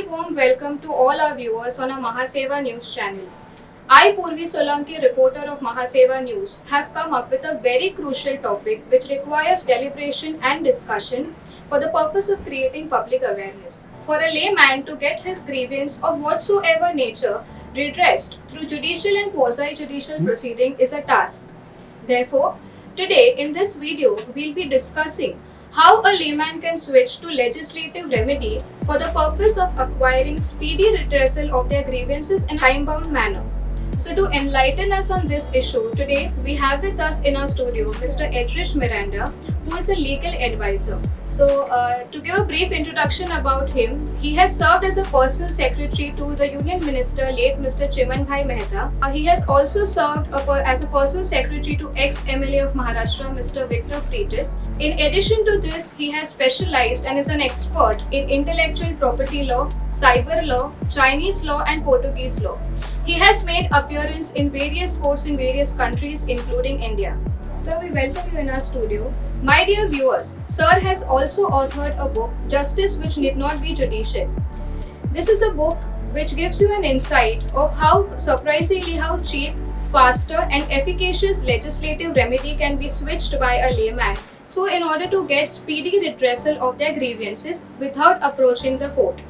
very warm welcome to all our viewers on our Mahaseva News channel. I, Purvi Solanki, reporter of Mahaseva News, have come up with a very crucial topic which requires deliberation and discussion for the purpose of creating public awareness. For a layman to get his grievance of whatsoever nature redressed through judicial and quasi-judicial proceeding is a task. Therefore, today in this video, we'll be discussing how a layman can switch to legislative remedy for the purpose of acquiring speedy redressal of their grievances in time-bound manner. So to enlighten us on this issue, today we have with us in our studio Mr. Edrich Miranda, who is a legal advisor. So to give a brief introduction about him, he has served as a personal secretary to the Union Minister late Mr. Chimanbhai Mehta. He has also served as a personal secretary to ex-MLA of Maharashtra Mr. Victor Freitas. In addition to this, he has specialized and is an expert in intellectual property law, cyber law, Chinese law and Portuguese law. He has made appearance in various courts in various countries including India. Sir, we welcome you in our studio. My dear viewers, Sir has also authored a book, Justice Which Need Not Be Judicial. This is a book which gives you an insight of how cheap, faster and efficacious legislative remedy can be switched by a layman. So in order to get speedy redressal of their grievances without approaching the court.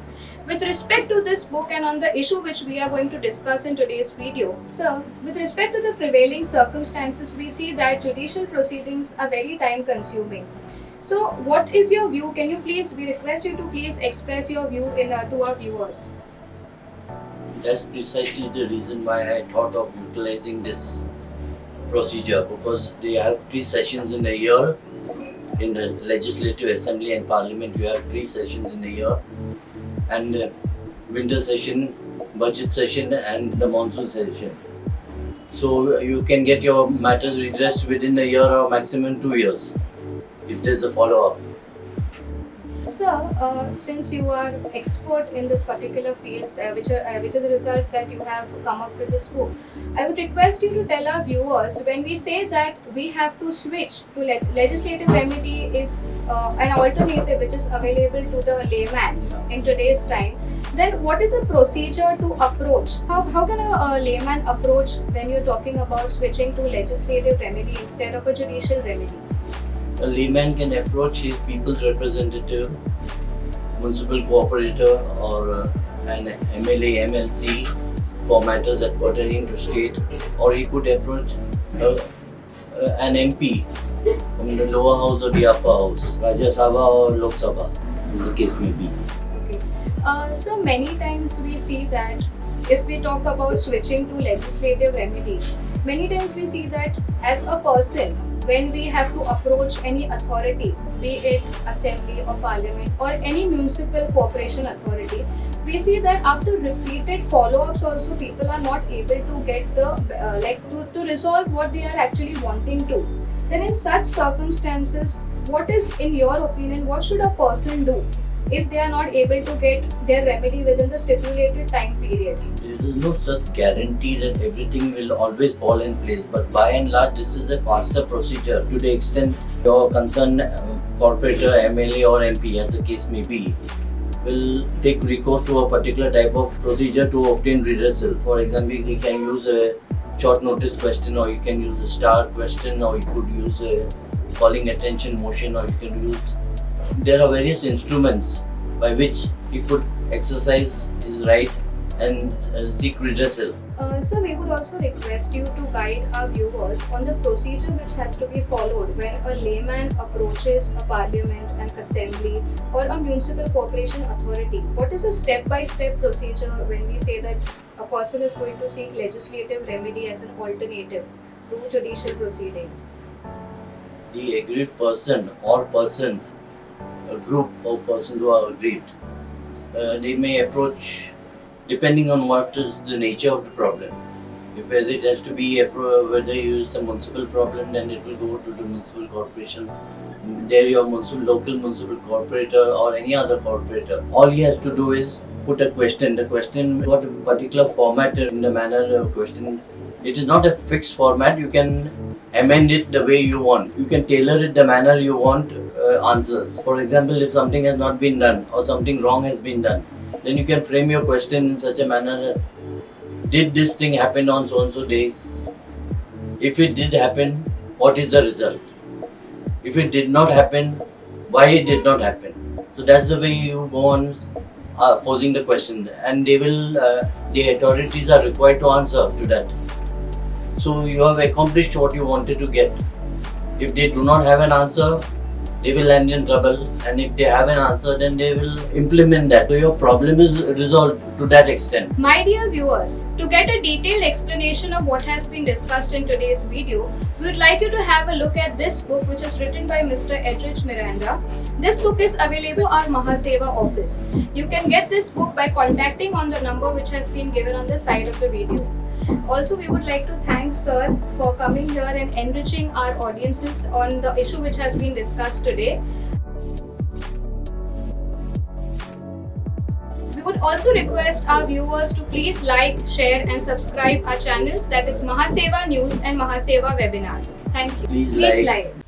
With respect to this book and on the issue which we are going to discuss in today's video, sir, with respect to the prevailing circumstances, we see that judicial proceedings are very time consuming. So what is your view? We request you to please express your view to our viewers. That's precisely the reason why I thought of utilizing this procedure, because they have 3 sessions in a year. In the Legislative Assembly and Parliament, you have 3 sessions in a year. And winter session, budget session and the monsoon session. So you can get your matters redressed within a year or maximum 2 years if there's a follow-up. Sir, since you are expert in this particular field, which is the result that you have come up with this book, I would request you to tell our viewers, when we say that we have to switch to legislative remedy is an alternative which is available to the layman in today's time, then what is the procedure to approach? How can a layman approach when you're talking about switching to legislative remedy instead of a judicial remedy? A layman can approach his people's representative, municipal cooperator or an MLA, MLC for matters that pertaining to state, or he could approach an MP from the lower house or the upper house, Rajya Sabha or Lok Sabha, as the case may be. Okay. So many times we see that if we talk about switching to legislative remedies, many times we see that as a person, when we have to approach any authority, be it assembly or parliament or any municipal corporation authority, we see that after repeated follow-ups also people are not able to get the to resolve what they are actually wanting to. Then in such circumstances, what is, in your opinion, what should a person do if they are not able to get their remedy within the stipulated time period? There is no such guarantee that everything will always fall in place, but by and large this is a faster procedure to the extent your concerned corporator, MLA or MP, as the case may be, will take recourse to a particular type of procedure to obtain redressal. For example, you can use a short notice question, or you can use a star question, or you could use a calling attention motion, or you can use, there are various instruments by which he could exercise his right and seek redressal. So we would also request you to guide our viewers on the procedure which has to be followed when a layman approaches a parliament, an assembly or a municipal corporation authority. What is a step-by-step procedure when we say that a person is going to seek legislative remedy as an alternative to judicial proceedings? The aggrieved person or persons, a group of persons who are aggrieved, they may approach depending on what is the nature of the problem. If whether it has to be whether you use a municipal problem, then it will go to the municipal corporation. There your local municipal corporator or any other corporator. All he has to do is put a question. The question got a particular format in the manner of question. It is not a fixed format. You can amend it the way you want. You can tailor it the manner you want answers. For example, if something has not been done or something wrong has been done, then you can frame your question in such a manner that, did this thing happen on so and so day? If it did happen, what is the result? If it did not happen, why it did not happen? So that's the way you go on posing the question, and they will, the authorities are required to answer to that. So you have accomplished what you wanted to get. If they do not have an answer, they will land in trouble, and if they have an answer, then they will implement that. So your problem is resolved to that extent. My dear viewers, to get a detailed explanation of what has been discussed in today's video, we would like you to have a look at this book, which is written by Mr. Edrich Miranda. This book is available at our Mahaseva office. You can get this book by contacting on the number which has been given on the side of the video. Also, we would like to thank Sir for coming here and enriching our audiences on the issue which has been discussed today. We would also request our viewers to please like, share and subscribe our channels, that is Mahaseva News and Mahaseva Webinars. Thank you. Please like, like.